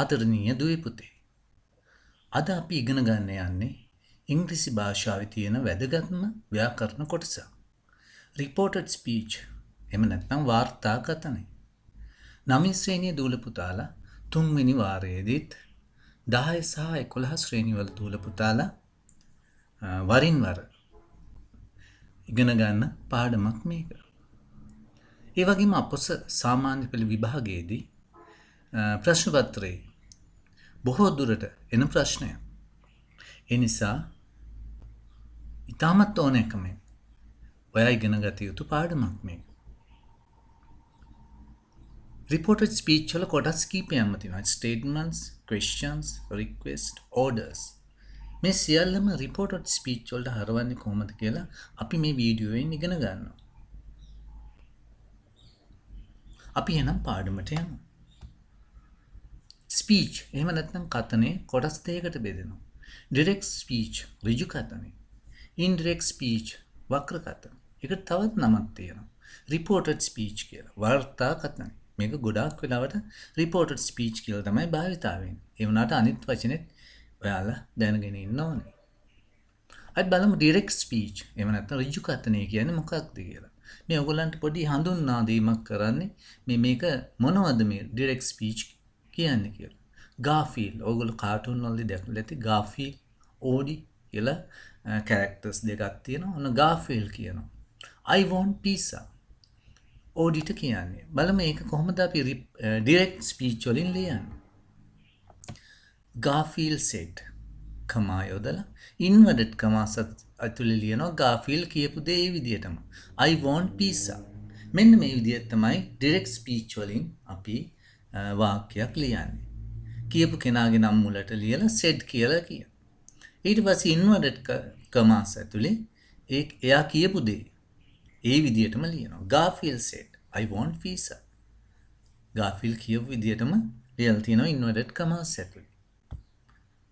ආදරණීය දුවේ පුතේ. අද අපි ඉගෙන ගන්න යන්නේ ඉංග්‍රීසි භාෂාවේ තියෙන වැදගත්ම ව්‍යාකරණ කොටස. රිපෝටඩ් ස්පීච්. එහෙම නැත්නම් වාර්තා කථනය. 9 ශ්‍රේණියේ දූල පුතාලා 3 වෙනි වාරයේදීත් 10 සහ 11 ශ්‍රේණිවල දූල පුතාලා වරින් වර ඉගෙන ගන්න පාඩමක් මේක. ඒ වගේම අපොස සාමාන්‍ය පෙළ විභාගයේදී ප්‍රශ්න පත්‍රයේ බොහෝ දුරට එන ප්‍රශ්නයක්. ඒ නිසා ඉතාමත් ඕනෑකමෙන් ඔයා ඉගෙන ගත යුතු පාඩමක් මේක. රිපෝටඩ් ස්පීච් වල කොටස් කීපයක්ම තියෙනවා. Statements, questions, request, orders. මේ සියල්ලම රිපෝටඩ් ස්පීච් වලට හරවන්නේ කොහොමද කියලා අපි මේ වීඩියෝවෙන් ඉගෙන ගන්නවා. අපි එහෙනම් පාඩමට යමු. ස්පීච් එහෙම නැත්නම් කතනේ කොටස් දෙකකට බෙදෙනවා. ඩිරෙක්ට් ස්පීච් ඍජු කතනේ. Indirect speech වක්‍ර කතනේ. ඒකට තවත් නමක් තියෙනවා. රිපෝටඩ් ස්පීච් කියලා. වාර්තා කතනේ. මේක ගොඩාක් වෙලාවට රිපෝටඩ් ස්පීච් කියලා තමයි භාවිතා වෙන්නේ. ඒ වුණාට අනිත් වචනෙත් ඔයාලා දැනගෙන ඉන්න ඕනේ. අද බලමු ඩිරෙක්ට් ස්පීච් එහෙම නැත්නම් ඍජු කතනේ කියන්නේ මොකක්ද කියලා. මේ ඔයගොල්ලන්ට පොඩි හඳුන්වා දීමක් කරන්නේ මේක මොනවද මේ ඩිරෙක්ට් ස්පීච් කියන්නේ කියලා. ගාෆීල් ඔයගොල්ලෝ කාටුන් වලදී දැකලා ඇති ගාෆීල් ඕඩි කියලා කැරක්ටර්ස් දෙකක් තියෙනවා. ඔන්න ගාෆීල් කියනවා. I want pizza. ඕඩිට කියන්නේ. බලමු මේක කොහොමද අපි ඩිරෙක්ට් ස්පීච් වලින් ලියන්නේ. ගාෆීල් said කමා යොදලා ඉන්වර්ටඩ් කමාස් ඇතුලේ ලියනවා ගාෆීල් කියපු දේ ඒ විදිහටම. I want pizza. මෙන්න මේ විදිහට තමයි ඩිරෙක්ට් ස්පීච් වලින් අපි වාක්‍යයක් ලියන්නේ. කියපු කෙනාගේ නම මුලට ලියලා said කියලා කියන. ඊට පස්සේ ඉන්වර්ටඩ් කමාස් ඇතුලේ එයා කියපු දේ ඒ විදිහටම ලියනවා. ගාෆීල් said I want pizza. ගාෆීල් කියපු විදිහටම ලියලා තියෙනවා ඉන්වර්ටඩ් කමාස් ඇතුලේ.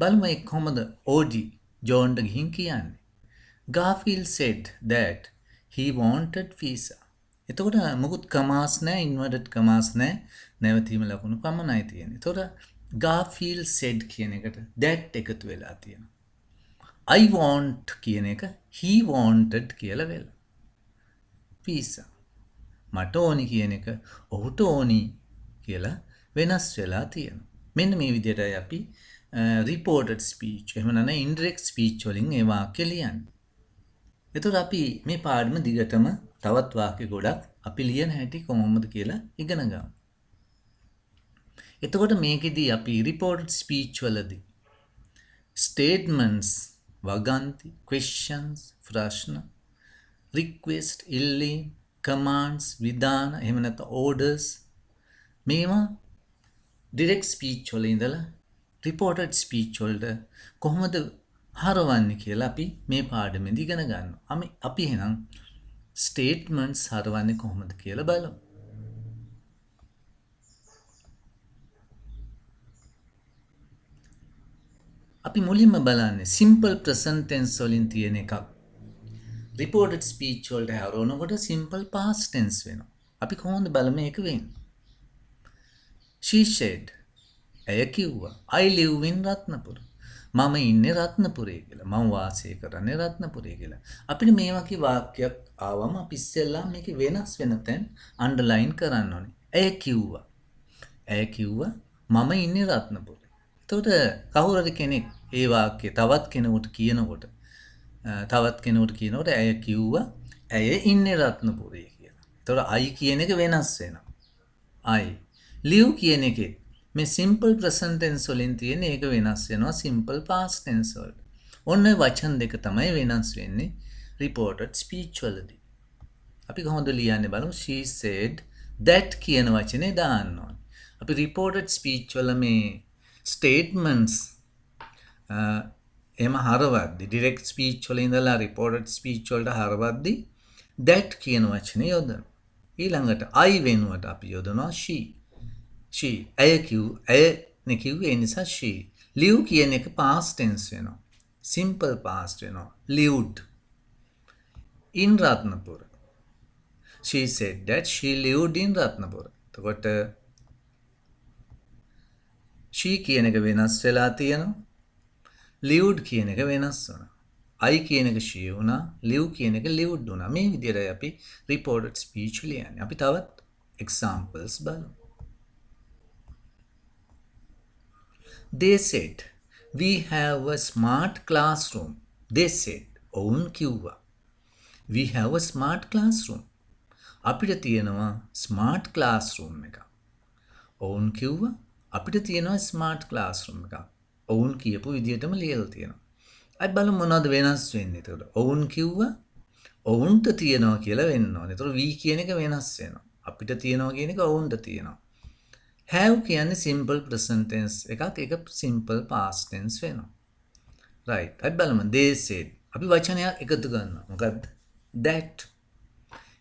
බලමු ඒක කොහොමද ඕඩි ජෝන්ට ගිහින් කියන්නේ. Garfield said that he wanted pizza. එතකොට මොකුත් කමාස් නැහැ, ඉන්වර්ටඩ් කමාස් නැහැ, නැවතීම ලකුණු පමණයි තියෙන්නේ. එතකොට Garfield said කියන එකට that එකතු වෙලා තියෙනවා. I want කියන එක he wanted කියලා වෙලා. pizza. මට ඕනි කියන එක ඔහුට ඕනි කියලා වෙනස් වෙලා තියෙනවා. මෙන්න මේ විදිහටයි අපි රිපෝටඩ් ස්පීච් එහෙම නැත්නම් ඉන්ඩිරෙක්ට් ස්පීච් වලින් ඒ වාක්‍ය ලියන්නේ. එතකොට අපි මේ පාඩම දිගටම තවත් වාක්‍ය ගොඩක් අපි ලියන හැටි කොහොමද කියලා ඉගෙන ගමු. එතකොට මේකෙදී අපි රිපෝටඩ් ස්පීච් වලදී ස්ටේට්මන්ට්ස් වගන්ති, ක්වෙස්චන්ස් ප්‍රශ්න, රික්වෙස්ට් ඉල්ලීම්, කමාන්ඩ්ස් විධාන එහෙම නැත්නම් ඕඩර්ස් මේවා ඩිරෙක්ට් ස්පීච් වල ඉඳලා රිපෝටඩ් ස්පීච් වලට කොහොමද හරවන්නේ කියලා අපි මේ පාඩමේදී ඉගෙන ගන්නවා. අපි එහෙනම් ස්ටේට්මන්ට්ස් හරවන්නේ කොහොමද කියලා බලමු. අපි මුලින්ම බලන්නේ සිම්පල් ප්‍රසන්ට් ටෙන්ස් වලින් තියෙන එකක්. රිපෝටඩ් ස්පීච් වලට හරවනකොට සිම්පල් පාස්ට් ටෙන්ස් වෙනවා. අපි කොහොමද බලමු මේක වෙන්නේ. She said ඇය කිව්වා I live in රත්නපුර. මම ඉන්නේ රත්නපුරේ කියලා. මම වාසය කරන්නේ රත්නපුරේ කියලා. අපිට මේ වගේ වාක්‍යයක් ආවම අපි ඉස්සෙල්ලා මේකේ වෙනස් වෙන තැන් අන්ඩර්ලයින් කරන්න ඕනේ. ඇය කිව්වා. ඇය කිව්වා මම ඉන්නේ රත්නපුරේ. එතකොට කවුරු හරි කෙනෙක් ඒ වාක්‍යය තවත් කෙනෙකුට කියනකොට ඇය කිව්වා ඇය ඉන්නේ රත්නපුරේ කියලා. එතකොට I කියන එක වෙනස් වෙනවා. I live කියන එකේ මේ සිම්පල් ප්‍රසන්ට් ටෙන්ස් වලින් තියෙන ඒක වෙනස් වෙනවා සිම්පල් පාස්ට් ටෙන්ස් වලට. ඔන්න වචන දෙක තමයි වෙනස් වෙන්නේ රිපෝටඩ් ස්පීච් වලදී. අපි කොහොමද ලියන්නේ බලමු. She said that කියන වචනේ දාන්න ඕනේ. අපි රිපෝටඩ් ස්පීච් වල මේ ස්ටේට්මන්ට්ස් එහෙම හරවද්දි ඩිරෙක්ට් ස්පීච් වල ඉඳලා රිපෝටඩ් ස්පීච් වලට හරවද්දි that කියන වචනේ යොදනවා. ඊළඟට I වෙනුවට අපි යොදනවා she. she ඇය කිව්වේ ඒ නිසා she. live කියන එක past tense වෙනවා. simple past වෙනවා. lived in Ratnapura. She said that she lived in Ratnapura. එතකොට she කියන එක වෙනස් වෙලා තියෙනවා. lived කියන එක වෙනස් වුණා. I කියන එක she වුණා. live කියන එක lived වුණා. මේ විදිහටයි අපි reported speech ලියන්නේ. අපි තවත් examples බලමු. They said, we have a smart classroom. They said, ඔවුන් කිව්වා. We have a smart classroom. අපිට තියෙනවා smart classroom එකක්. ඔවුන් කිව්වා අපිට තියෙනවා smart classroom එකක්. ඔවුන් කියපු විදිහටම ලියලා තියෙනවා. අපි බලමු මොනවද වෙනස් වෙන්නේ එතකොට. ඔවුන් කිව්වා ඔවුන්ට තියෙනවා කියලා වෙන්න ඕනේ. එතකොට we කියන එක වෙනස් වෙනවා. අපිට තියෙනවා කියන එක ඔවුන්ට තියෙනවා. have කියන්නේ simple present tense එකක්. ඒක simple past tense වෙනවා. right. අපි බලමු they said. අපි වචනයක් එකතු කරනවා. මොකද්ද? that.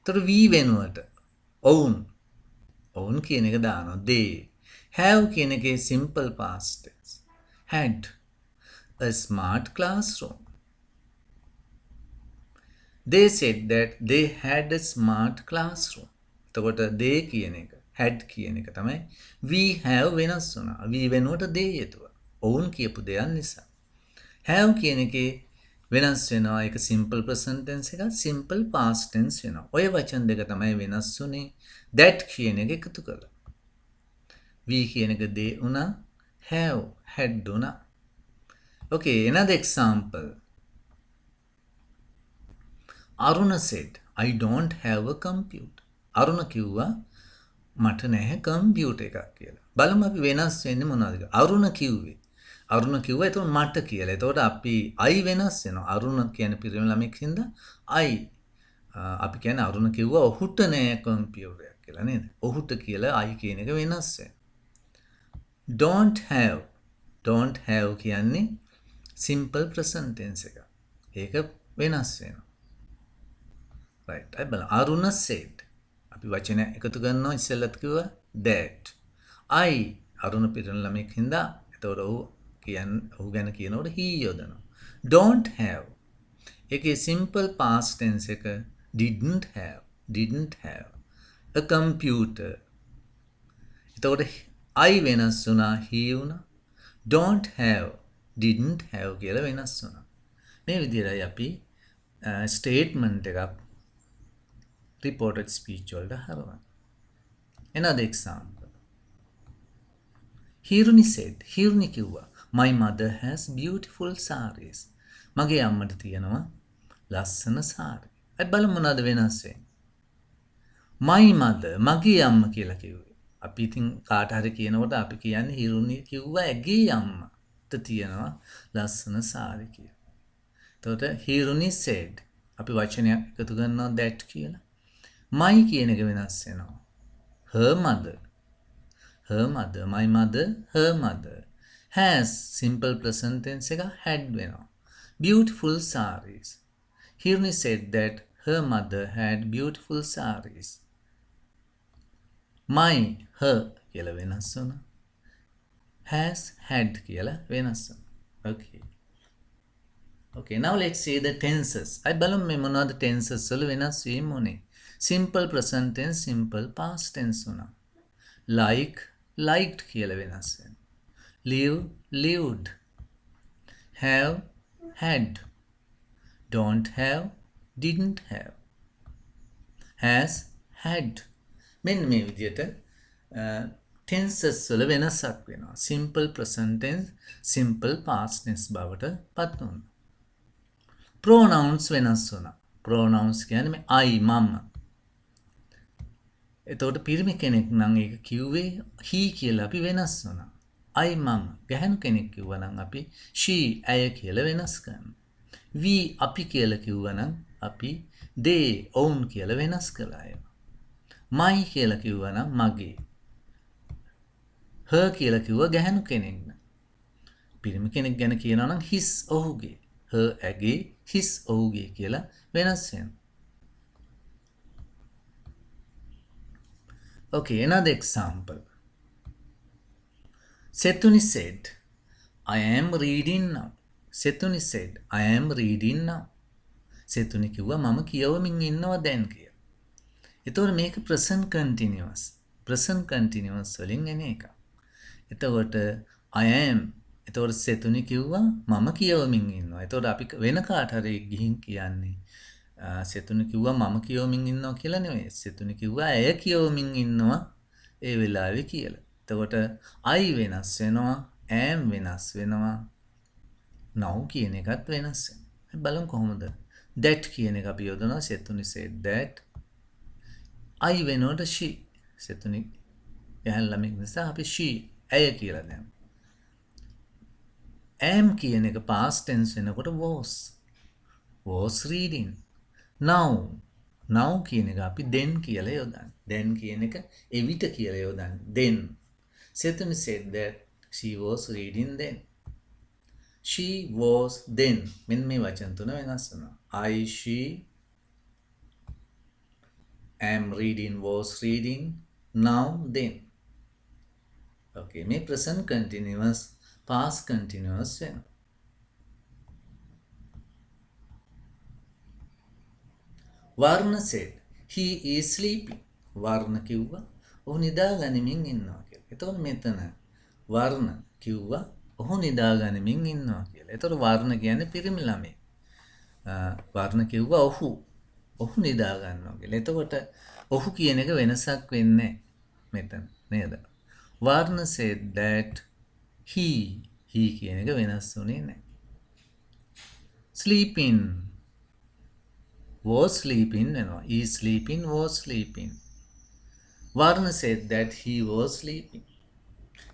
එතකොට we වෙනුවට ඔවුන් ඔවුන් කියන එක දානවා. they. have කියන එකේ simple past tense. had a smart classroom. They said that they had a smart classroom. එතකොට they කියන එක had කියන එක තමයි we have වෙනස් වුණා. we වෙනුවට they යෙදුවා. ඔවුන් කියපු දෙයක් නිසා. have කියන එකේ වෙනස් වෙනවා. ඒක simple present tense එකක්, simple past tense වෙනවා. ඔය වචන දෙක තමයි වෙනස් වුනේ. that කියන එක එකතු කළා. we කියන එක they වුණා. have had වුණා. Okay, another example. Aruna said, I don't have a computer. Aruna කිව්වා මට නැහැ කම්පියුටර් එකක් කියලා. බලමු අපි වෙනස් වෙන්නේ මොනවද? අරුණ කිව්වේ. අරුණ කිව්වා එතකොට මට කියලා. එතකොට අපි I වෙනස් වෙනවා. අරුණ කියන්නේ පිරිමි ළමෙක් හින්දා I අපි කියන්නේ අරුණ කිව්වා ඔහුට නැහැ කම්පියුටර් එකක් කියලා නේද? ඔහුට කියලා I කියන එක වෙනස් වෙනවා. Don't have කියන්නේ simple present tense එක. ඒක වෙනස් වෙනවා. right. අපි බලමු. අරුණ said. අපි වචන එකතු කරනවා ඉස්සෙල්ලත් කිව්වා that. I අරුණ පිරිමි ළමෙක් හින්දා එතකොට ඔහු ගැන කියනකොට he යොදනවා. don't have. ඒකේ simple past tense එක didn't have a computer. එතකොට I වෙනස් වුණා he වුණා. don't have didn't have කියලා වෙනස් වුණා. මේ විදිහටයි අපි statement එකක් reported speech වලට හරවන්නේ. Another example. Hiruni said, Hiruni කිව්වා my mother has beautiful sarees. මගේ අම්මට තියෙනවා ලස්සන සාරි. අපි බලමු මොනවද වෙනස් වෙන්නේ. my mother මගේ අම්ම කියලා කිව්වේ. අපි ඉතින් කාට හරි කියනකොට අපි කියන්නේ හිරුනි කිව්වා ඇගේ අම්මට තියෙනවා ලස්සන සාරි කියලා. එතකොට හිරුනි said අපි වචනයක් එකතු කරනවා that කියලා. my කියන එක වෙනස් වෙනවා. her mother, my mother, her mother has simple present tense එක had වෙනවා. beautiful sarees. Hiruni said that her mother had beautiful sarees. my her කියලා වෙනස් වුණා. has had කියලා වෙනස් වුණා. okay now let's see the tenses. අපි බලමු මේ මොනවද tenses වල වෙනස් වීම උනේ. simple present tense, simple past tense වුණා. like liked කියලා වෙනස් වෙනවා. live lived. have had. don't have didn't have. has had. මෙන්න මේ විදිහට tenses වල වෙනසක් වෙනවා. simple present tense, simple past tense බවට පත් වෙනවා. pronouns වෙනස් වුණා. pronouns කියන්නේ මේ I මම. එතකොට පිරිමි කෙනෙක් නම් ඒක කිව්වේ he කියලා අපි වෙනස් වුණා. I මම. ගැහැණු කෙනෙක් කිව්වා නම් අපි she ඇය කියලා වෙනස් කරනවා. we අපි කියලා කිව්වා නම් අපි they ඔවුන් කියලා වෙනස් කළා ඒවා. my කියලා කිව්වා නම් මගේ. her කියලා කිව්වා ගැහැණු කෙනෙක් නම්. පිරිමි කෙනෙක් ගැන කියනවා නම් his ඔහුගේ. her ඇගේ his ඔහුගේ කියලා වෙනස් වෙනවා. Okay, another example. Setuni said, I am reading now. Setuni said, I am reading now. Setuni කිව්වා මම කියවමින් ඉන්නවා දැන් කියලා. එතකොට මේක present continuous. present continuous වලින් එන එක. එතකොට I am. එතකොට සෙතුනි කිව්වා මම කියවමින් ඉන්නවා. එතකොට අපි වෙන කාට හරි ගිහින් කියන්නේ සෙතුනි කිව්වා මම කියවමින් ඉන්නවා කියලා නෙවෙයි. සෙතුනි කිව්වා ඇය කියවමින් ඉන්නවා ඒ වෙලාවේ කියලා. එතකොට I වෙනස් වෙනවා, am වෙනස් වෙනවා. now කියන එකත් වෙනස් වෙනවා. බලමු කොහොමද? that කියන එක අපි යොදනවා. සෙතුනි said that. I වෙනකොට she. සෙතුනි යහන් ළමෙක් නිසා අපි she ඇය කියලා දැම්මා. am කියන එක past tense වෙනකොට was reading. now කියන එක අපි then කියලා යොදන්නේ. then කියන එක එවිට කියලා යොදන්නේ. then සෙතුනි said that she was reading then. she was then. මෙන්න මේ වචන තුන වෙනස් වෙනවා. I she am reading was reading now then. okay මේ present continuous past continuous වෙනවා. වර්ණ said he is sleeping. වර්ණ කිව්වා ඔහු නිදා ගනිමින් ඉන්නවා කියලා. එතකොට මෙතන වර්ණ කිව්වා ඔහු නිදා ගනිමින් ඉන්නවා කියලා. එතකොට වර්ණ කියන්නේ පිරිමි ළමයි. වර්ණ කිව්වා ඔහු නිදා ගන්නවා කියලා. එතකොට ඔහු කියන එක වෙනසක් වෙන්නේ මෙතන නේද? වර්ණ said that he කියන එක වෙනස් වුණේ නැහැ. sleeping was sleeping වෙනවා. is sleeping was sleeping. වර්ණ said that he was sleeping.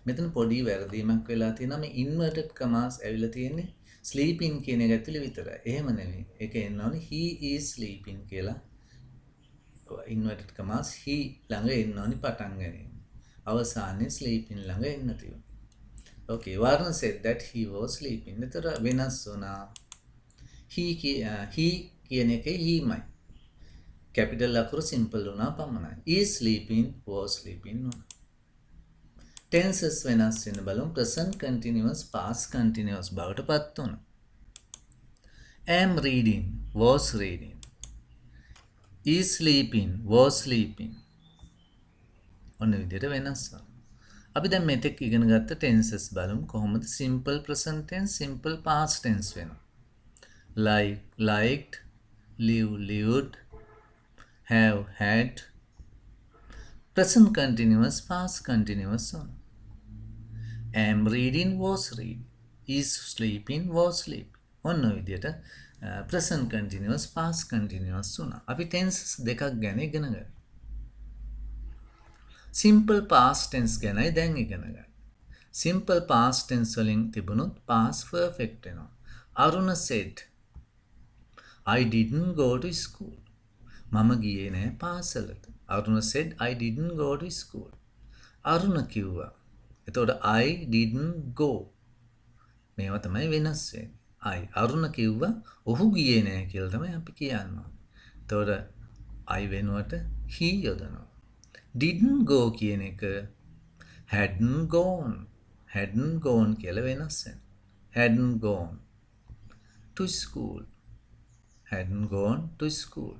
මෙතන පොඩි වැරදීමක් වෙලා තියෙනවා. මේ inverted commas ඇවිල්ලා තියෙන්නේ sleeping කියන එක ඇතුලේ විතරයි. එහෙම නෙවෙයි. ඒක එන්න ඕනේ he is sleeping කියලා. inverted commas he ළඟ එන්න ඕනේ පටන් ගැනීම. අවසානයේ sleeping ළඟ එන්න තියෙනවා. okay වර්ණ said that he was sleeping. එතන වෙනස් වුණා. he කියන එකේ heමයි. capital අකුරු simple වුණා පමණයි. is sleeping was sleeping වුණා. tenses වෙනස් වෙන බලමු. present continuous past continuous බවට පත් වුණා. am reading was reading. is sleeping was sleeping. ඔන්න විදිහට වෙනස් වෙනවා. අපි දැන් මෙතෙක් ඉගෙන ගත්ත tenses බලමු කොහොමද simple present tense simple past tense වෙනවා. like liked, live lived, have had. present continuous past continuous on. am reading was reading. is sleeping was sleeping. ඔන්න විදිහට present continuous past continuous වුණා. අපි tenses දෙකක් ගැන ඉගෙන ගමු. simple past tense ගැනයි දැන් ඉගෙන ගන්න. simple past tense වලින් තිබුණොත් past perfect වෙනවා. අරුණ said I didn't go to school. මම ගියේ නෑ පාසලට. අරුණ said I didn't go to school. අරුණ කිව්වා. එතකොට I didn't go. මේවා තමයි වෙනස් වෙන්නේ. අරුණ කිව්වා ඔහු ගියේ නෑ කියලා තමයි අපි කියන්නේ. එතකොට I වෙනුවට he යොදනවා. didn't go කියන එක hadn't gone කියලා වෙනස් වෙනවා. hadn't gone to school. hadn't gone to school.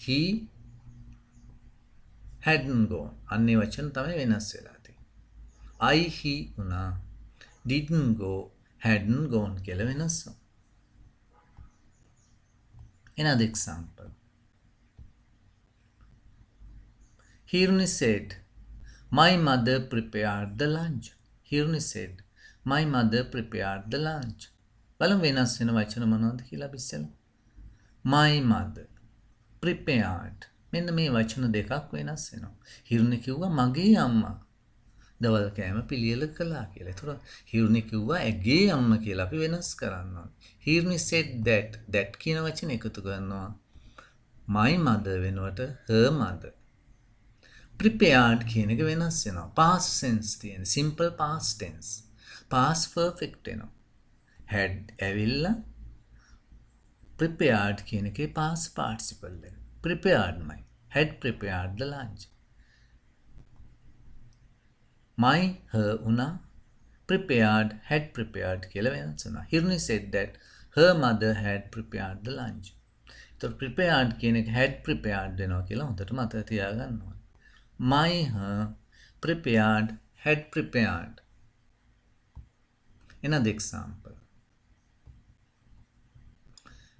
he hadn't gone. අන්නේ වචන තමයි වෙනස් වෙලා තියෙන්නේ. he උනා didn't go hadn't gone කියලා වෙනස් වෙනවා. Another example. Hirni said, my mother prepared the lunch. Hirni said, my mother prepared the lunch. බලමු වෙනස් වෙන වචන මොනවද කියලා අපි ඉස්සෙල්ලා. my mother prepared. මෙන්න මේ වචන දෙකක් වෙනස් වෙනවා. හිරුනි කිව්වා මගේ අම්මා දවල් කෑම පිළියෙල කළා කියලා. ඒතර හිරුනි කිව්වා ඇගේ අම්මා කියලා අපි වෙනස් කරන්න ඕනේ. හිරුනි said that කියන වචන එකතු කරනවා. my mother වෙනුවට her mother. prepared කියන එක වෙනස් වෙනවා. past tense තියෙන simple past tense. past perfect වෙනවා. had ඇවිල්ලා prepared කියන එකේ past participle එක. prepared my had prepared the lunch. my her උනා prepared had prepared කියලා වෙනස් වෙනවා. Hirni said that her mother had prepared the lunch. ඒතර prepared කියන එක had prepared වෙනවා කියලා හොඳට මතක තියාගන්න ඕනේ. my her prepared had prepared. Another example.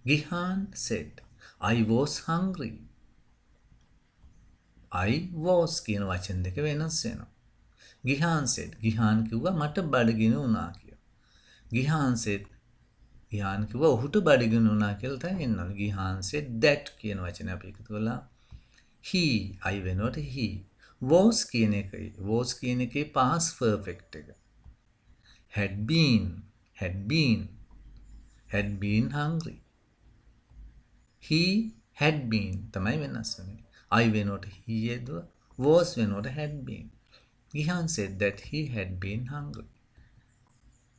Gihan said, I was hungry. I was කියන වචන දෙක වෙනස් වෙනවා. Gihan said, Gihan කිව්වා මට බඩගිනි වුණා කියලා. Gihan said, Gihan කිව්වා ඔහුට බඩගිනි වුණා කියලා තමයි එන්න ඕනේ. Gihan said that කියන වචනේ අපි එකතු කළා. He, I වෙනකොට he. Was කියන එකේ past perfect එක. Had been hungry. He had been තමයි වෙනස් වෙන්නේ. I වෙනකොට he යෙදුවා. Was වෙනකොට had been. Gihan said that he had been hungry.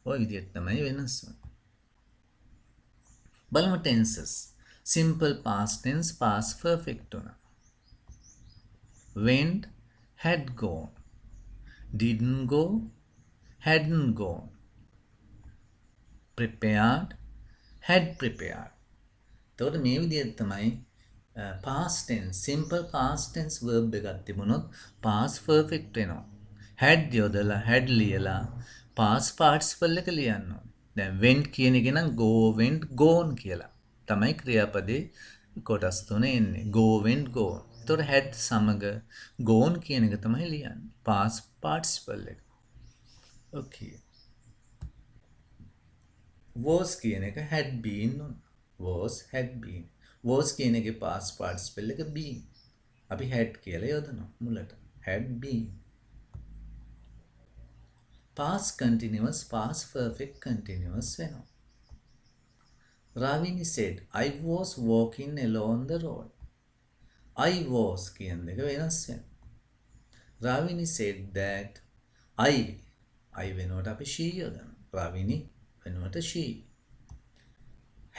ඔය විදිහට තමයි වෙනස් වෙන්නේ. බලමු tenses. Simple past tense past perfect උනා. Went, had gone. Didn't go, hadn't gone. Prepared, had prepared. එතකොට මේ විදිහට තමයි past tense simple past tense verb එකක් තිබුණොත් past perfect වෙනවා. had යොදලා had ලියලා past participle එක ලියන්න ඕනේ. දැන් went කියන එක නම් go went gone කියලා තමයි ක්‍රියාපදේ කොටස් තුන එන්නේ. go went gone. එතකොට had සමග gone කියන එක තමයි ලියන්නේ. past participle එක. okay. was කියන එක had been was had been. was කියන එකේ past participle එක been. අපි had කියලා යොදනවා මුලට. had been. past continuous past perfect continuous වෙනවා. Ravini said, I was walking along the road. I was කියන දෙක වෙනස් වෙනවා. Ravini said that I වෙනුවට අපි she යොදනවා. Ravini වෙනුවට she.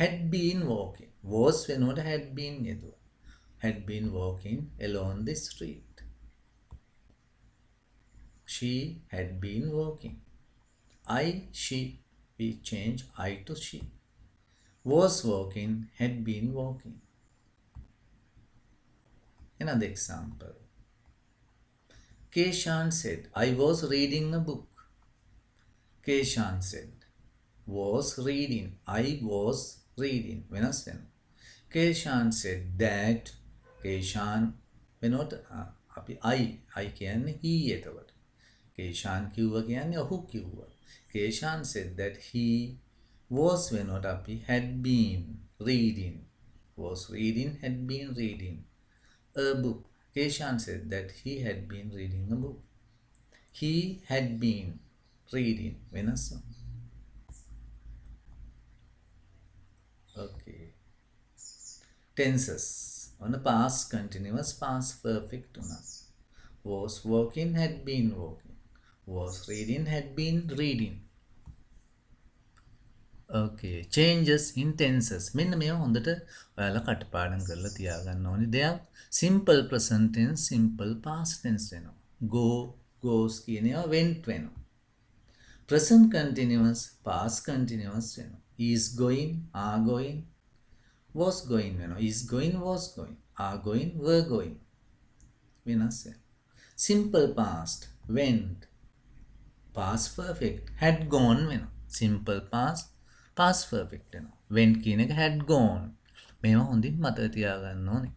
Had been walking. Was වෙනුවට had been යෙදුවා. Had been walking along the street. She had been walking. She, we change I to she. Was walking, had been walking. Another example. Keshan said, I was reading a book. Keshan said, was reading. I was reading. වෙනස් වෙනවා. Keshan said that. Keshan වෙනකොට අපි I කියන්නේ he එතකොට. Keshan කිව්වා කියන්නේ ඔහු කිව්වා. Keshan said that he was වෙනකොට අපි had been reading. Was reading, had been reading a book. Keshan said that he had been reading a book. He had been reading. වෙනස් වෙනවා. Okay. Tenses. On the past continuous, past perfect. Was walking, had been walking. Was reading, had been reading. Okay. Changes in tenses. මෙන්න මේවා හොඳට ඔයාලා කටපාඩම් කරලා තියාගන්න ඕනේ දෙයක්. Simple present tense, simple past tense වෙනවා. Go, goes කියන ඒවා went වෙනවා. Present continuous, past continuous වෙනවා. Is going, are going, was going වෙනවා. Is going, was going, are going, were going. වෙනස් වෙනවා. Simple past, went. Past perfect, had gone වෙනවා. Simple past, past perfect වෙනවා. Went කියන එක had gone. මේවා හොඳින් මතක තියාගන්න ඕනේ.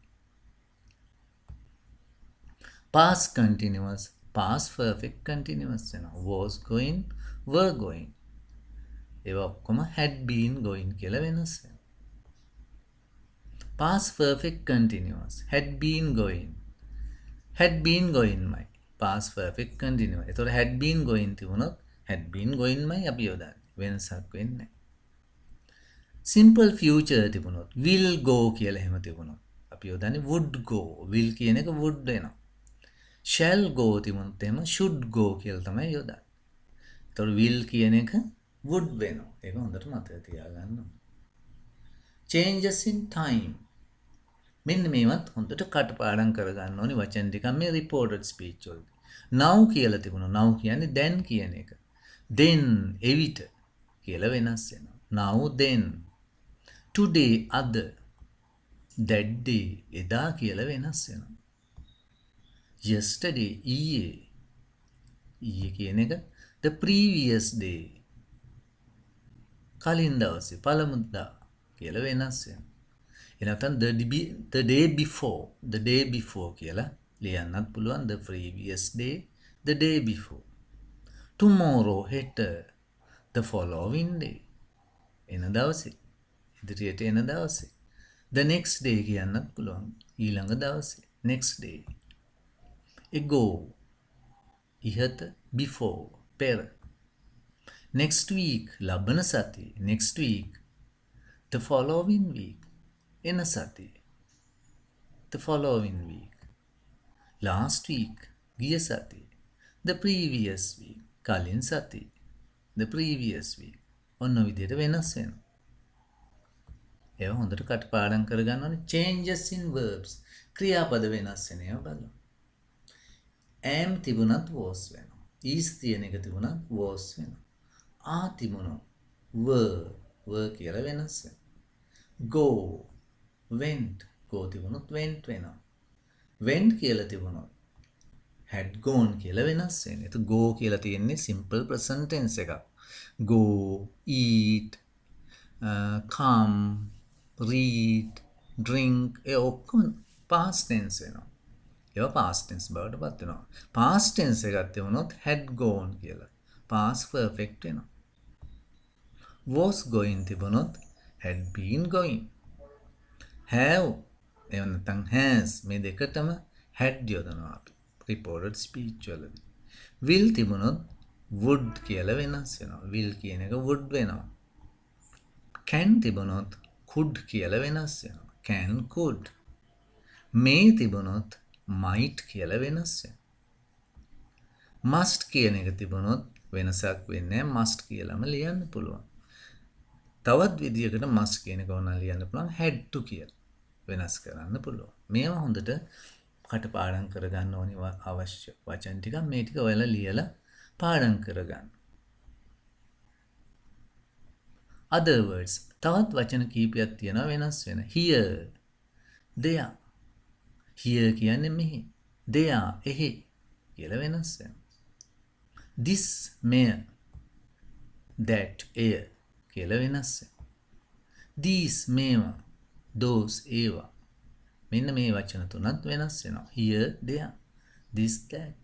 Past continuous, past perfect continuous වෙනවා. Was going, were going. ඒවා ඔක්කොම had been going කියලා වෙනස් වෙනවා. Past perfect continuous, had been going. Had been going මයි. Past perfect continuous. එතකොට had been going තිබුණොත් had been going මයි අපි යොදන්නේ. වෙනසක් වෙන්නේ නැහැ. Simple future තිබුණොත් will go කියලා එහෙම තිබුණොත් අපි යොදන්නේ would go. will කියන එක would වෙනවා. shall go තිබුණොත් එහෙම should go කියලා තමයි යොදන්නේ. එතකොට will කියන එක would වෙනවා. ඒක හොඳට මතක තියාගන්න ඕනේ. Changes in time. මෙන්න මේවත් හොඳට කටපාඩම් කරගන්න ඕනේ වචන ටිකක් මේ reported speech වලදී. now කියලා තිබුණා. now කියන්නේ then කියන එක. then එවිට කියලා වෙනස් වෙනවා. now then. today අද. that day එදා කියලා වෙනස් වෙනවා. yesterday ඊයේ. ඊයේ කියන එක the previous day. කලින් දවසේ පළමුදා කියලා වෙනස් වෙනවා. එනතන් the day before, the day before කියලා ලියන්නත් පුළුවන් the previous day, the day before. Tomorrow හෙට the following day. එන දවසේ. ඉදිරියට එන දවසේ. The next day කියන්නත් පුළුවන් ඊළඟ දවසේ. Next day. Ago ඉහත before පෙර. Next week ලබන සතිය. Next week. The following week. එන සතිය. The following week. Last week ගිය සතිය. The previous week. කලින් සතිය. The previous week. ඔන්න විදිහට වෙනස් වෙනවා. ඒවා හොඳට කටපාඩම් කරගන්න ඕනේ. Changes in verbs. ක්‍රියාපද වෙනස් වෙන ඒවා බලන්න. am තිබුණත් was වෙනවා. is තියෙන එක තිබුණත් was වෙනවා. are තිබුණොත් were කියලා වෙනස් වෙනවා. go went තිබුණොත් went වෙනවා. went කියලා තිබුණොත් had gone කියලා වෙනස් වෙනවා. ඒත් go කියලා තියෙන්නේ simple present tense එකක්. go, eat, come, read, drink ඒ ඔක්කොම past tense වෙනවා. ඒවා past tense බවට පත් වෙනවා. past tense එකක් තිබුණොත් had gone කියලා past perfect වෙනවා. was going තිබුණොත් had been going. have එහෙම නැත්නම් has මේ දෙකටම had යොදනවා අපි reported speech වලදී. will තිබුණොත් would කියලා වෙනස් වෙනවා. will කියන එක would වෙනවා. can තිබුණොත් could කියලා වෙනස් වෙනවා. can could. may තිබුණොත් might කියලා වෙනස් වෙනවා. must කියන එක තිබුණොත් වෙනසක් වෙන්නේ නැහැ. must කියලාම ලියන්න පුළුවන්. තවත් විදියකට must කියන එක ඕන ලියන්න පුළුවන් had to කියලා. වෙනස් කරන්න පුළුවන්. මේවා හොඳට කටපාඩම් කරගන්න ඕනි අවශ්‍ය වචන ටික මේ ටික ඔයාලා ලියලා පාඩම් කරගන්න. other words තවත් වචන කීපයක් තියෙනවා වෙනස් වෙන. here there. here කියන්නේ මෙහි. there එහි කියලා වෙනස් වෙනවා. this මෙය. that එය කියලා වෙනස් වෙනවා. these මේවා. those ඒවා. මෙන්න මේ වචන තුනත් වෙනස් වෙනවා. here there. this that.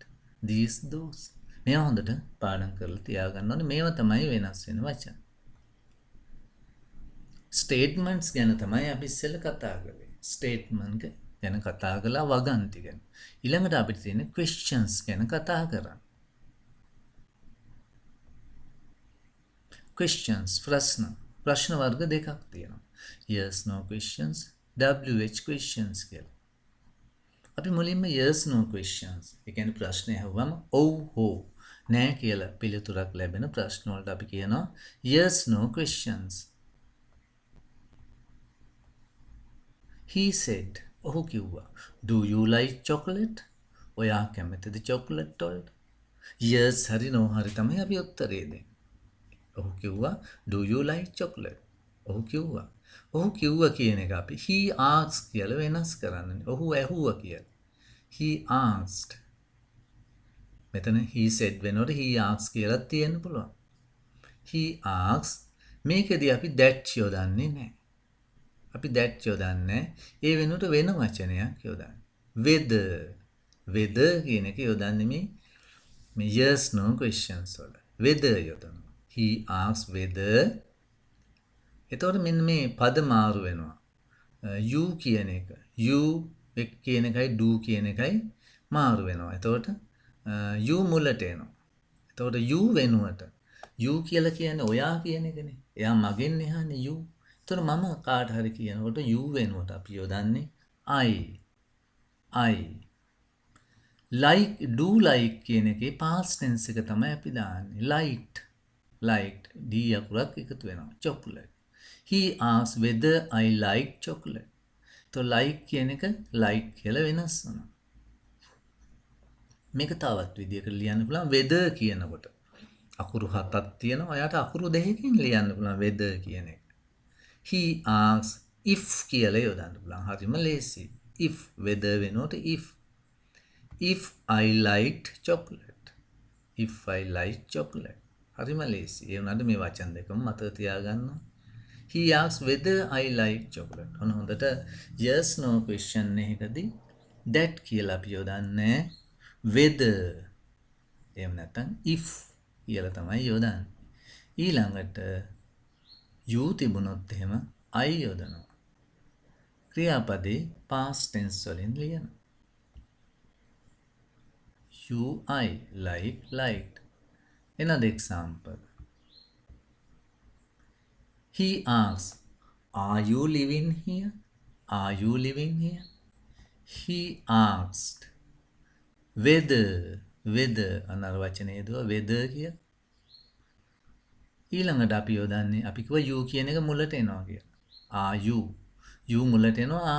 these those. මේවා හොඳට පාඩම් කරලා තියාගන්න ඕනේ. මේවා තමයි වෙනස් වෙන වචන. ස්ටේට්මන්ට්ස් ගැන තමයි අපි ඉස්සෙල්ලා කතා කළේ. ස්ටේට්මන්ට් ගැන කතා කළා වගන්ති ගැන. ඊළඟට අපිට තියෙන questions ගැන කතා කරන්න. questions ප්‍රශ්න වර්ග දෙකක් තියෙනවා. yes no questions, wh questions කියලා. අපි මුලින්ම yes no questions ඒ කියන්නේ ප්‍රශ්න අහුවම ඔව් හෝ නෑ කියලා පිළිතුරක් ලැබෙන ප්‍රශ්න වලට අපි කියනවා yes no questions. he said ඔහු කිව්වා do you like chocolate? ඔයා කැමතිද chocolate වලට? yes හරි no හරි තමයි අපි උත්තරේ දෙන්නේ. ඔහු කිව්වා do you like chocolate? ඔහු කිව්වා කියන එක අපි he asked කියලා වෙනස් කරන්නේ. ඔහු ඇහුවා කියලා. he asked. මෙතන he said වෙනකොට he asked කියලා තියෙන්න පුළුවන්. he asked මේකදී අපි that යොදන්නේ නැහැ. අපි that යොදන්නේ ඒ වෙනුවට වෙන වචනයක් යොදන්නේ. whether කියන එක යොදන්නේ මේ yes no questions වල. whether යොදනවා. he asked whether. එතකොට මෙන්න මේ පද මාරු වෙනවා. you කියන එක you කියන එකයි do කියන එකයි මාරු වෙනවා. එතකොට you මුලට එනවා. එතකොට you වෙනුවට you කියලා කියන්නේ ඔයා කියන එකනේ. එයා මගෙන් එහානේ you. එතකොට මම කාට හරි කියනකොට you වෙනුවට අපි යොදන්නේ I. like do like කියන එකේ past tense එක තමයි අපි දාන්නේ. liked d අකුරක් එකතු වෙනවා. chocolate. he asked whether I like chocolate. તો like කියන එක like කියලා වෙනස් වෙනවා. මේක තවත් විදියකට ලියන්න පුළුවන් whether කියනකොට. අකුරු 7ක් තියෙනවා. එයාට අකුරු 2කින් ලියන්න පුළුවන් whether කියන එක. he asked if කියලා යොදන්න පුළුවන්. හරිම ලේසි. if whether වෙනකොට if I liked chocolate. if I like chocolate. හරිම ලේසි. ඒ වුණාට මේ වචන දෙකම මතක තියාගන්න. He asks whether I like chocolate. ඔන්න හොඳට yes no question එකකදී that කියලා අපි යොදන්නේ whether. එහෙම නැත්නම් if කියලා තමයි යොදන්නේ. ඊළඟට you තිබුණොත් එහෙම I යොදනවා. ක්‍රියාපදේ past tense වලින් ලියන. You, I, like, liked. Another example. He asks, are you living here? Are you living here? He asked whether අනර වචනේ දුව whether කිය. ඊළඟට අපි යොදන්නේ අපි කිව්වා you කියන එක මුලට එනවා කියලා. are you මුලට එනවා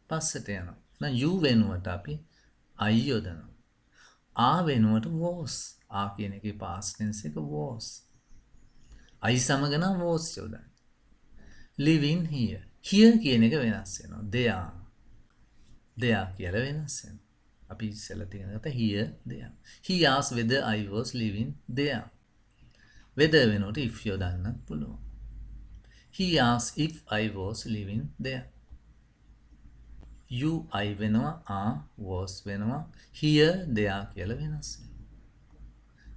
පස්සට යනවා. එහෙනම් you වෙනුවට අපි I යොදනවා. are වෙනුවට was. are කියන එකේ past tense එක was. I සමග නම් was යොදන්නේ. living here. here කියන එක වෙනස් වෙනවා. there කියලා වෙනස් වෙනවා. අපි ඉස්සෙල්ලා තියෙන ගත here there. He asked whether I was living there. whether වෙනුවට if යොදන්නත් පුළුවන්. He asked if I was living there. you I වෙනවා are was වෙනවා here there කියලා වෙනස් වෙනවා.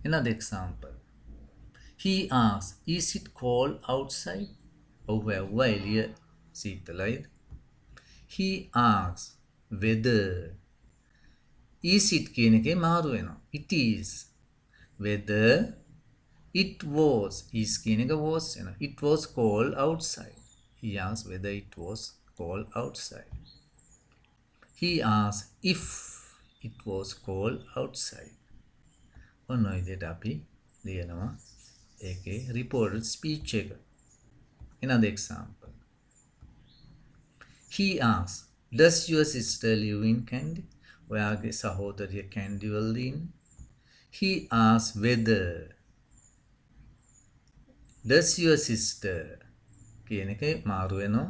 Another example. He asked, is it cold outside? ඔව් එළිය සීතලයිද? He asked whether. is it කියන එකේ මාරු වෙනවා. it is. whether it was. is කියන එක was වෙනවා. it was cold outside. He asked whether it was cold outside. He asked if it was cold outside. ඔන්න ඔය විදිහට අපි ලියනවා ඒකේ reported speech එක. Another example. He asked, does your sister live in Kandy? ඔයාගේ සහෝදරිය කැන්ඩි වලද ඉන්නේ? He asked whether. does your sister කියන එක මාරු වෙනවා.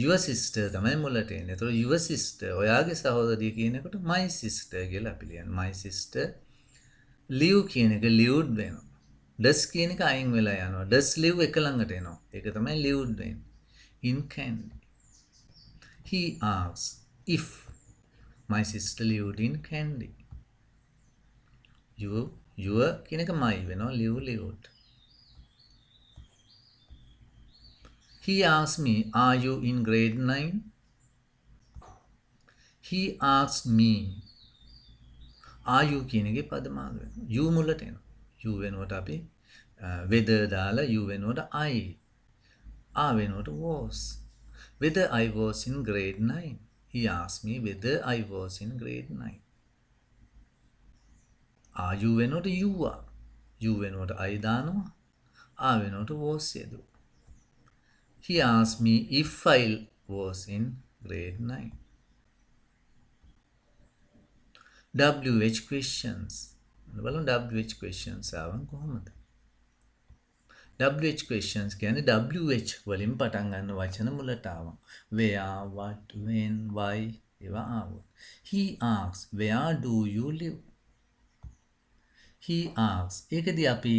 your sister තමයි මුලට එන්නේ. ඒතකොට your sister ඔයාගේ සහෝදරිය කියනකොට my sister කියලා අපි ලියනවා. my sister live කියන එක lived වෙනවා. does කියන එක අයින් වෙලා යනවා. does live එක ළඟට එනවා. ඒක තමයි lived වෙන්නේ. in Kandy. He asked if my sister lived in Kandy. your කියන එක my වෙනවා. lived. He asked me, are you in grade 9? He asked me, are you කියන එකේ පදමාන වෙනවා. you මුලට එනවා. you වෙනුවට අපි whether දාලා you වෙනුවට I. are වෙනුවට was. whether I was in grade 9. He asked me whether I was in grade 9. are you වෙනුවට you are. you වෙනුවට I දානවා. are වෙනුවට was යදුවා. He asked me if I was in grade 9. WH questions. බලමු WH questions ආවන් කොහොමද? WH questions කියන්නේ WH වලින් පටන් ගන්න වචන මුලට ආවා. Where, what, when, why ඒවා ආවා. He asked, where do you live? He asked. ඒකදී අපි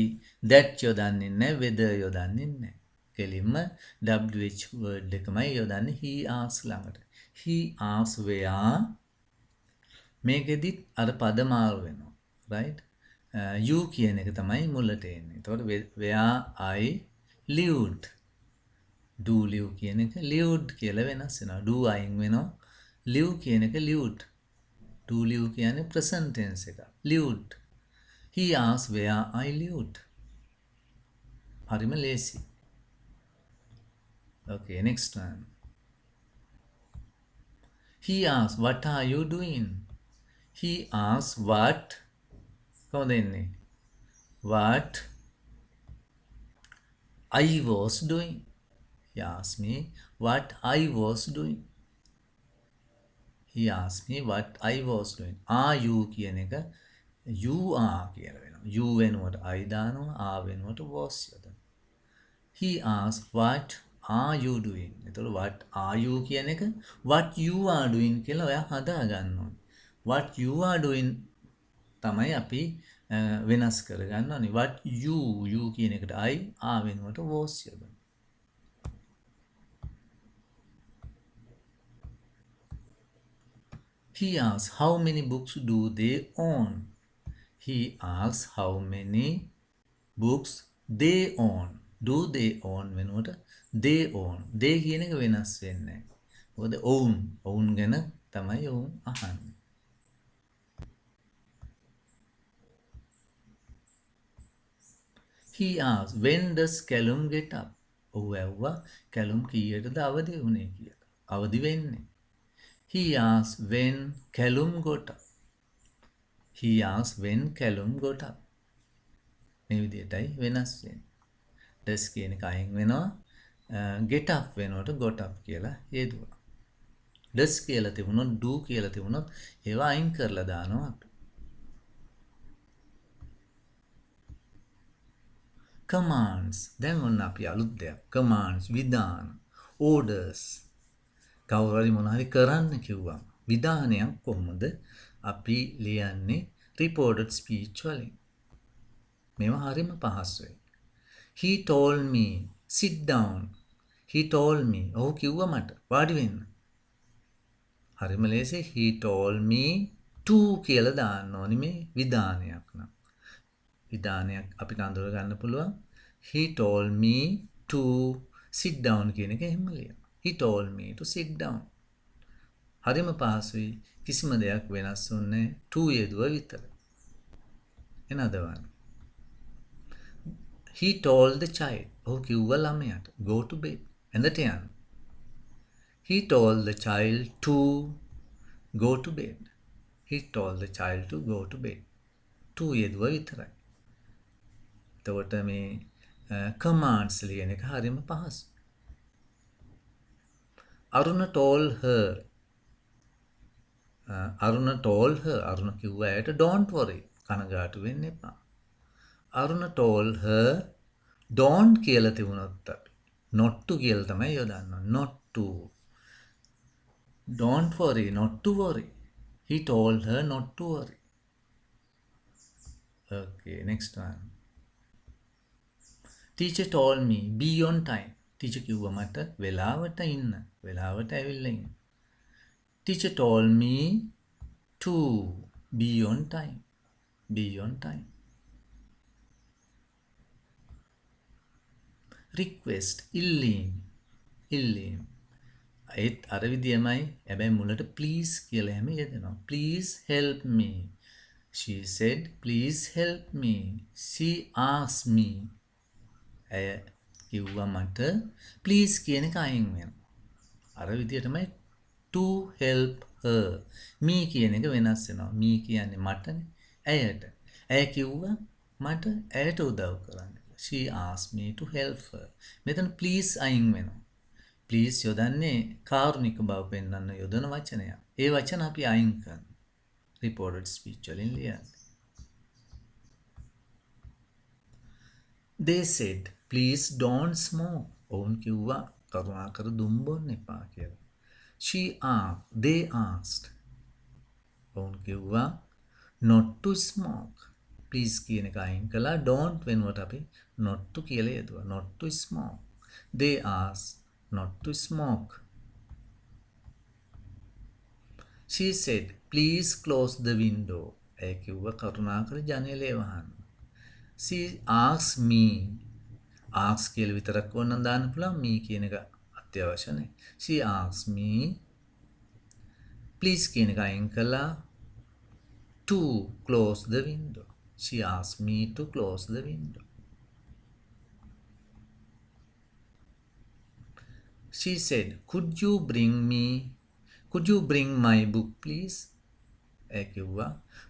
that යොදන්නේ නැහැ, whether යොදන්නේ නැහැ. කෙලින්ම WH word එකමයි යොදන්නේ he asked ළඟට. He asked where. මේකෙදිත් අර පද මාරු වෙනවා. right? you කියන එක තමයි මුලට එන්නේ. එතකොට where I lived. do live කියන එක lived කියලා වෙනස් වෙනවා. do අයින් වෙනවා. live කියන එක lived. do live කියන්නේ present tense එක. lived. He asked where I lived. හරිම ලේසි. Okay, next one. He asked, what are you doing? He asked what. කොහොමද එන්නේ? What I was doing. He asked me what I was doing. He asked me what I was doing. Are you කියන එක you are කියලා වෙනවා. you වෙනුවට I දානවා. are වෙනුවට was යොදනවා. He asked what are you doing? එතකොට what are you කියන එක what you are doing කියලා ඔයා හදා ගන්න ඕනේ. what you are doing තමයි අපි වෙනස් කරගන්න ඕනේ. what you කියන එකට I ආ වෙනුවට was යොදන්න. He asks how many books do they own? He asks how many books they own. Do they own වෙනුවට they own. they කියන එක වෙනස් වෙන්නේ නැහැ. මොකද own ගැන තමයි ඔවුන් අහන්නේ. He asks when does Callum get up? ඔහු ඇහුවා කැලුම් කීයටද අවදි වුණේ කියලා. අවදි වෙන්නේ. He asks when Callum got up. He asks when Callum got up. මේ විදිහටයි වෙනස් වෙන්නේ. does කියන එක අයින් වෙනවා. get up වෙනකොට got up කියලා යෙදුවා. does කියලා තිබුණොත් do කියලා තිබුණොත් ඒවා අයින් කරලා දානවා අපි. commands දැන් ඔන්න අපි අලුත් දෙයක් commands විධාන orders කවුරු හරි මොනවා හරි කරන්න කිව්වම විධානයක් කොහොමද අපි ලියන්නේ reported speech වලින් මේවා හරිම පහසුයි. he told me sit down. he told me ඔහු කිව්වා මට වාඩි වෙන්න. හරිම ලේසි. he told me to කියලා දාන්න ඕනි මේ විධානයක් නම්. විධානයක් අපිට අඳුර ගන්න පුළුවන්. he told me to sit down කියන එක එහෙම ලියනවා. he told me to sit down. හරිම පහසුයි. කිසිම දෙයක් වෙනස් වෙන්නේ to යෙදුව විතර. another one. he told the child. ඔහු කිව්වා ළමයාට go to bed. ඇඳට යන්න. he told the child to go to bed. he told the child to go to bed. to යෙදුව විතරයි. එතකොට මේ commands ලියන එක හරිම පහසුයි. අරුණ told her. අරුණ told her. අරුණ කිව්වා ඇයට don't worry. කනගාටු වෙන්න එපා. අරුණ told her don't කියලා තිබුණොත් අපි not to කියලා තමයි යොදන්න. not to. don't worry, not to worry. he told her not to worry. okay, next one. teacher told me be on time. teacher කිව්වා මට වෙලාවට ඉන්න. වෙලාවට ඇවිල්ලා ඉන්න. teacher told me to be on time. be on time. request ඉල්ලීම්. ඉල්ලීම්. ඒත් අර විදියමයි. හැබැයි මුලට please කියලා හැම යෙදෙනවා. please help me. she said please help me. she asked me. ඇය කිව්වා මට please කියන එක අයින් වෙනවා. අර විදියටමයි to help her. me කියන එක වෙනස් වෙනවා. me කියන්නේ මටනේ. ඇයට. ඇය කිව්වා මට ඇයට උදව් කරන්න. she asked me to help her. මෙතන please අයින් වෙනවා. please යොදන්නේ කාරුණික බව පෙන්වන්න යොදන වචනයක්. ඒ වචන අපි අයින් කරනවා. reported speech වලින් ලියන්නේ. they said please don't smoke. ඔවුන් කිව්වා කරුණාකර දුම් බොන්න එපා කියලා. they asked. ඔවුන් කිව්වා not to smoke. please කියන එක අයින් කළා. don't වෙනුවට අපි not to කියලා යෙදුවා. not to smoke. they asked not to smoke. she said please close the window. ඇය කිව්වා කරුණාකර ජනේලය වහන්න. she asked me. ask කියලා විතරක් ඕනනම් දාන්න පුළුවන්. me කියන එක අත්‍යවශ්‍ය නැහැ. she asked me please කියන එක අයින් කළා. to close the window. she asked me to close the window. she said could you bring my book please. ඇය කිව්වා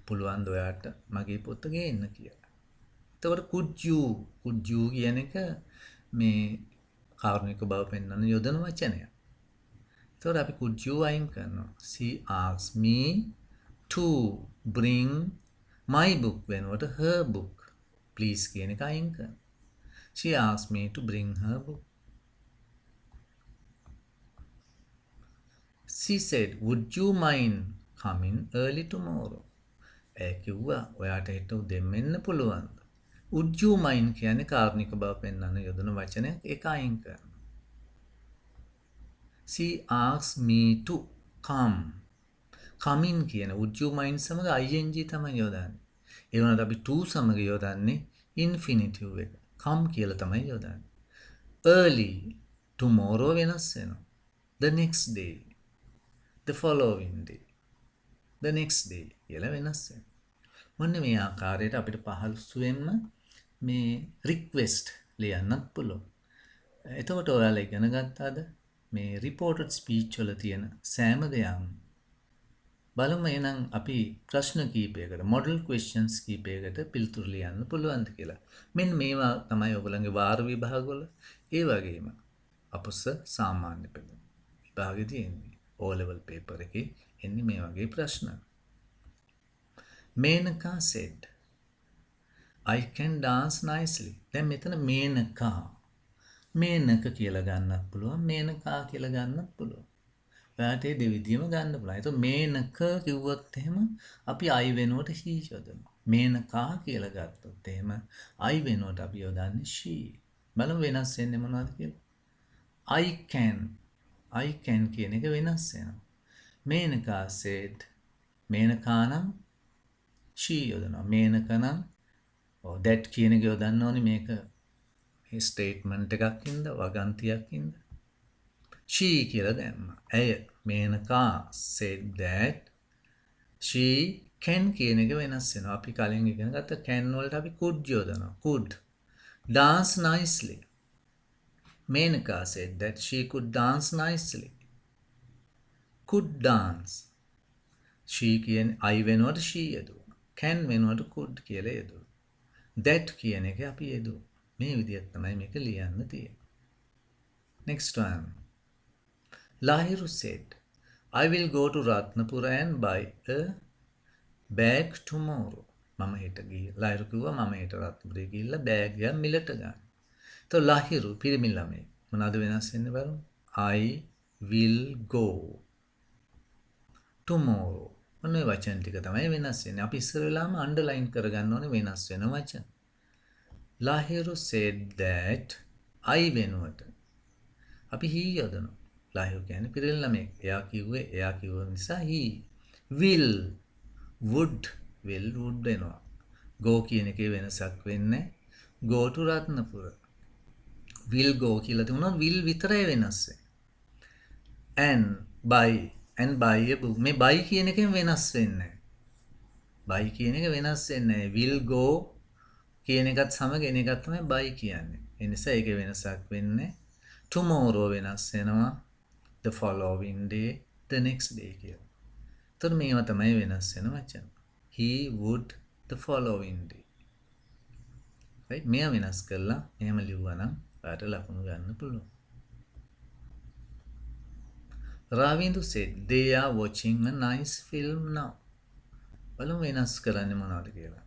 පුළුවන් ද ඔයාට මගේ පොත ගේන්න කියලා. එතකොට could you කියන එක මේ කාරුණික බව පෙන්වන යොදන වචනයක්. එතකොට අපි could you අයින් කරනවා. she asked me to bring my book වෙනකොට her book. please කියන එක අයින් කරනවා. she asked me to bring her book. she said would you mind coming early tomorrow. ඇය කිව්වා ඔයාට හෙට උදෙන්ම එන්න පුළුවන්ද? would you mind කියන්නේ කාරුණික බව පෙන්වන්න යොදන වචනයක් ඒක අයින් කරනවා. she asked me to come. come in කියන would you mind සමග ing තමයි යොදන්නේ. ඒ වුණාට අපි to සමග යොදන්නේ infinitive එක. come කියලා තමයි යොදන්නේ. early tomorrow වෙනස් වෙනවා. the next day, the following day, the next day කියලා වෙනස් වෙනවා. මොන්න මේ ආකාරයට අපිට පහසුවෙන්ම මේ රික්වෙස්ට් ලියන්නත් පුළුවන්. එතකොට ඔයාලා ඉගෙන ගත්තාද මේ රිපෝටඩ් ස්පීච් වල තියෙන සෑම දෙයක්ම බලමු එහෙනම් අපි ප්‍රශ්න කීපයකට මොඩල් ක්වෙස්චන්ස් කීපයකට පිළිතුරු ලියන්න පුළුවන්ද කියලා. මෙන්න මේවා තමයි ඔයගොල්ලන්ගේ වාර විභාගවල ඒ වගේම අපොස සාමාන්‍ය පෙළ විභාගෙදී එන්නේ. O level paper එකේ එන්නේ මේ වගේ ප්‍රශ්න. Menaka said, I can dance nicely. දැන් මෙතන මේනකා. මේනක කියලා ගන්නත් පුළුවන්, මේනකා කියලා ගන්නත් පුළුවන්. ඔයාට ඒ දෙවිදියම ගන්න පුළුවන්. ඒතකොට මේනක කිව්වොත් එහෙම අපි I වෙනුවට he යොදනවා. මේනකා කියලා ගත්තොත් එහෙම I වෙනුවට අපි යොදන්නේ she. බලමු වෙනස් වෙන්නේ මොනවද කියලා. I can කියන එක වෙනස් වෙනවා. මේනකා said, මේනකා නම් she යොදනවා. මේනක නම් that කියන එක යොදන්න ඕනේ මේක මේ ස්ටේට්මන්ට් එකක් ඉඳ වගන්තියක් ඉඳ. she කියලා දැම්මා. ඇය Menaka said that she can කියන එක වෙනස් වෙනවා. අපි කලින් ඉගෙන ගත්ත can වලට අපි could යොදනවා. could dance nicely. Menaka said that she could dance nicely. could dance. she කියන්නේ I වෙනුවට she යදුවා. can වෙනුවට could කියලා යදුවා. that කියන එක අපි යදුවා. මේ විදිහට තමයි මේක ලියන්න තියෙන්නේ. next one. Lahiru said, I will go to Ratnapura and buy a bag tomorrow. මම හෙට ගිහින් ලහිරු කිව්වා මම හෙට රත්නපුරේ ගිහිල්ලා බෑග් එකක් මිලට ගන්න. તો ලහිරු පිරිමි ළමයි මොනවද වෙනස් වෙන්නේ බලමු. I will go tomorrow. මොනේ වචන ටික තමයි වෙනස් වෙන්නේ. අපි ඉස්සර වෙලාම අන්ඩර්ලයින් කරගන්න ඕනේ වෙනස් වෙන වචන. Lahiru said that I වෙනුවට අපි he යොදනවා. ලහිරු කියන්නේ පිරිමි ළමයෙක්. එයා කිව්ව නිසා he will would වෙනවා. go කියන එකේ වෙනසක් වෙන්නේ go to Ratnapura. will go කියලා තිබුණා will විතරයි වෙනස් වෙන්නේ. and buy a book. මේ buy කියන එකෙන් වෙනස් වෙන්නේ buy කියන එක වෙනස් වෙන්නේ will go කියන එකත් සමග එන එකක් තමයි buy කියන්නේ. ඒ නිසා ඒකේ වෙනසක් වෙන්නේ tomorrow වෙනස් වෙනවා. the following day, the next day කියලා. එතකොට මේවා තමයි වෙනස් වෙන වචන. he would the following day. right? මෙයා වෙනස් කරලා එහෙම ලිව්වා නම් ඔයාලට ලකුණු ගන්න පුළුවන්. Ravindu said they are watching a nice film now. බලමු වෙනස් කරන්නේ මොනවද කියලා.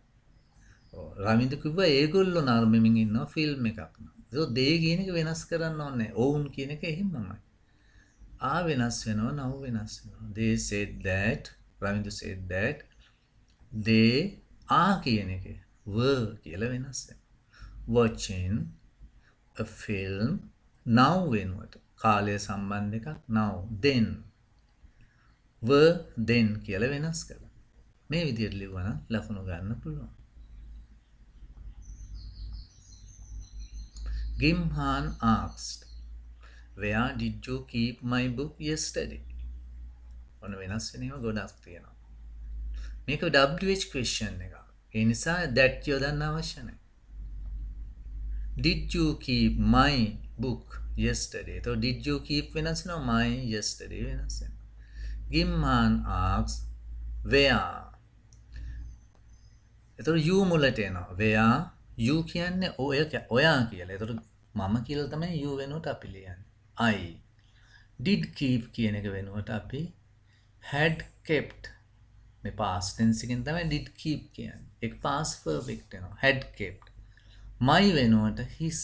රවින්දු කිව්වා ඒගොල්ලෝ නරඹමින් ඉන්නවා ෆිල්ම් එකක් නෝ. ඒක they කියන එක වෙනස් කරන්න ඕනේ. ඔවුන් කියන එක එහෙමමයි. වෙනස් වෙනවා now වෙනස් වෙනවා. they said that Ravindu said that they are කියන එක were කියලා වෙනස් වෙනවා. watching a film now වෙනුවට කාලය සම්බන්ධ එකක් now then were then කියලා වෙනස් කරලා මේ විදිහට ලියුවා නම් ලකුණු ගන්න පුළුවන්. Gimhan asked, where did you keep my book yesterday? ඔන්න වෙනස් වෙනේම ගොඩක් තියෙනවා. මේක WH question එක. ඒ නිසා that යොදන්න අවශ්‍ය නැහැ. Did you keep my book yesterday? So did you keep වෙනස් වෙනවා my yesterday වෙනස් වෙනවා. Gimhan asked where. එතකොට you මුලට එනවා. where you කියන්නේ ඔයා කියලා. එතකොට මම කියලා තමයි you වෙනුවට අපි ලියන්නේ. I did keep කියන එක වෙනුවට අපි had kept මේ past tense එකෙන් තමයි did keep කියන්නේ. ඒක past perfect වෙනවා. had kept. My වෙනුවට his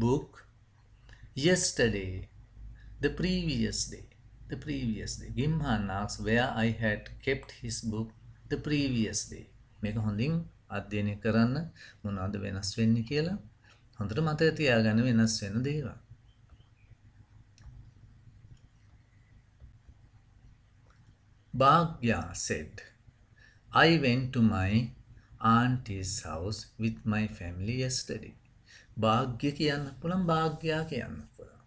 book yesterday, the previous day. Gimhan asks where I had kept his book the previous day. මේක හොඳින් අධ්‍යයනය කරන්න මොනවද වෙනස් වෙන්නේ කියලා හොඳට මතක තියාගන්න වෙනස් වෙන දේවල්. Bhagya said, I went to my auntie's house with my family yesterday. භාග්‍ය කියන්න පුළුවන් භාග්‍යා කියන්න පුළුවන්.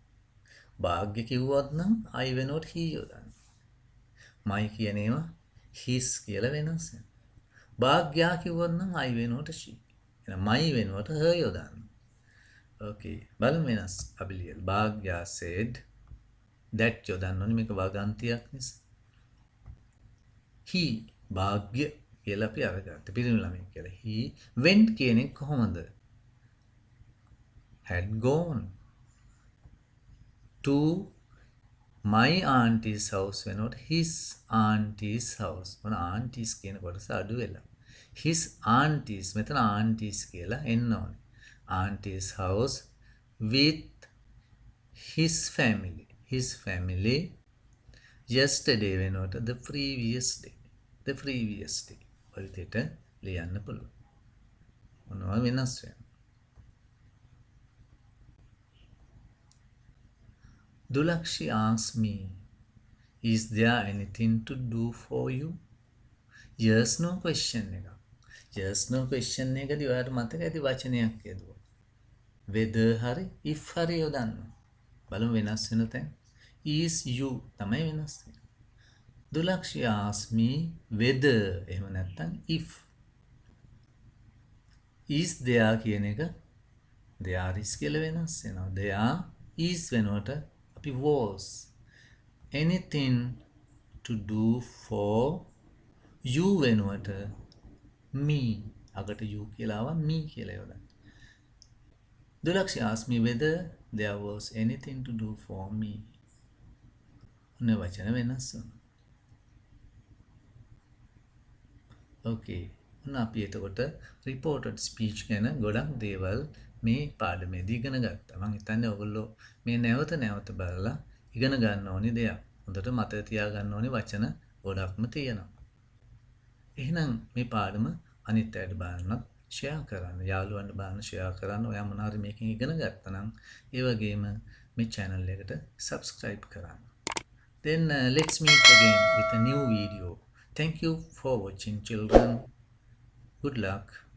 භාග්‍ය කිව්වොත් නම් I වෙනකොට he යොදන්න. my කියන ඒවා his කියලා වෙනස් වෙනවා. භාග්‍යා කිව්වොත් නම් I වෙනකොට she. එහෙනම් my වෙනකොට her යොදන්න. Okay. බලමු වෙනස්. අපි ලියලා භාග්‍යා said that යොදන්න ඕනේ මේක වගන්තියක් නිසා. he භාග්‍ය කියලා අපි අරගත්ත. පිරිමි ළමයි කියලා. he went කියන එක කොහොමද? had gone to my auntie's house වෙනකොට his auntie's house. මොන aunties කියන කොටස අඩු වෙලා. his aunties මෙතන aunties කියලා එන්න ඕනේ. auntie's house with his family. his family yesterday වෙනකොට the previous day. the previous day. ඔය විදිහට ලියන්න පුළුවන්. මොනවා වෙනස් වෙනවා. Dulakshi asked me, is there anything to do for you? Yes no question එක. yes no question එකදී ඔයාලට මතක ඇති වචනයක් යදුවා. whether හරි if හරි යොදන්න. බලමු වෙනස් වෙන තැන. is you තමයි වෙනස් වෙන්නේ. Dulakshi asked me whether එහෙම නැත්නම් if. is there කියන එක there is කියලා වෙනස් වෙනවා. there is වෙනකොට අපි was anything to do for you වෙනුවට me අකට you කියලා ආවා me කියලා යොදන්න. Dulakshi asked me whether there was anything to do for me. ඔන්න වචන වෙනස් වෙනවා. Okay. ඔන්න අපි එතකොට reported speech ගැන ගොඩක් දේවල් මේ පාඩමේදී ඉගෙන ගත්තා. මම හිතන්නේ ඔයගොල්ලෝ මේ නැවත බලලා ඉගෙන ගන්න ඕනි දෙයක්. හොඳට මතක තියාගන්න ඕනි වචන ගොඩක්ම තියෙනවා. එහෙනම් මේ පාඩම අනිත් අයට බලන්නත් ෂෙයා කරන්න. යාළුවන්ට බලන්න ෂෙයා කරන්න. ඔයා මොන හරි මේකෙන් ඉගෙන ගත්තා නම් ඒ වගේම මේ channel එකට subscribe කරන්න. Then let's meet again with a new video. Thank you for watching, children. Good luck.